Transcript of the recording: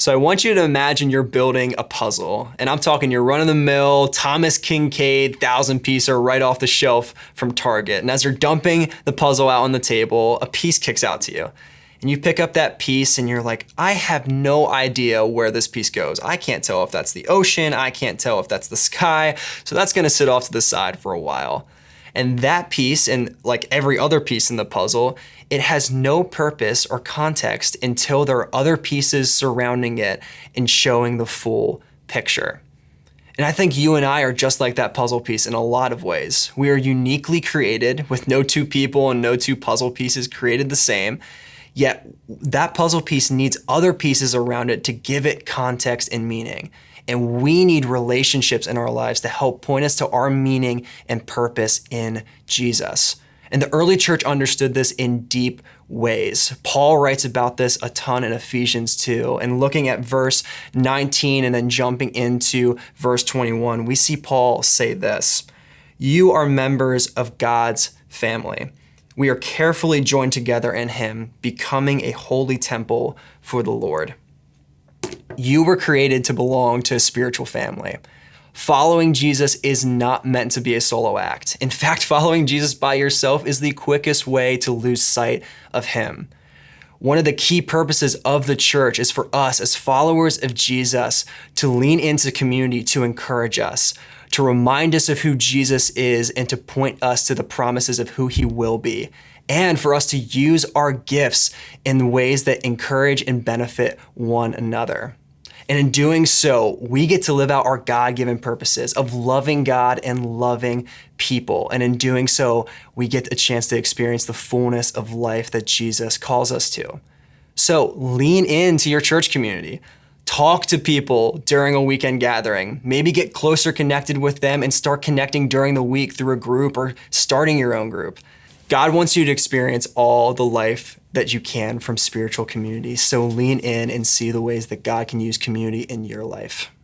So I want you to imagine you're building a puzzle, and I'm talking your run-of-the-mill Thomas Kinkade 1,000-piecer right off the shelf from Target. And as you're dumping the puzzle out on the table, a piece kicks out to you. And you pick up that piece and you're like, I have no idea where this piece goes. I can't tell if that's the ocean. I can't tell if that's the sky. So that's gonna sit off to the side for a while. And that piece, and like every other piece in the puzzle, it has no purpose or context until there are other pieces surrounding it and showing the full picture. And I think you and I are just like that puzzle piece in a lot of ways. We are uniquely created with no two people and no two puzzle pieces created the same. Yet that puzzle piece needs other pieces around it to give it context and meaning. And we need relationships in our lives to help point us to our meaning and purpose in Jesus. And the early church understood this in deep ways. Paul writes about this a ton in Ephesians 2. And looking at verse 19 and then jumping into verse 21, we see Paul say this: "You are members of God's family. We are carefully joined together in him, becoming a holy temple for the Lord." You were created to belong to a spiritual family. Following Jesus is not meant to be a solo act. In fact, following Jesus by yourself is the quickest way to lose sight of him. One of the key purposes of the church is for us as followers of Jesus to lean into community to encourage us, to remind us of who Jesus is, and to point us to the promises of who he will be, and for us to use our gifts in ways that encourage and benefit one another. And in doing so, we get to live out our God-given purposes of loving God and loving people. And in doing so, we get a chance to experience the fullness of life that Jesus calls us to. So lean into your church community. Talk to people during a weekend gathering. Maybe get closer connected with them and start connecting during the week through a group or starting your own group. God wants you to experience all the life that you can from spiritual community. So lean in and see the ways that God can use community in your life.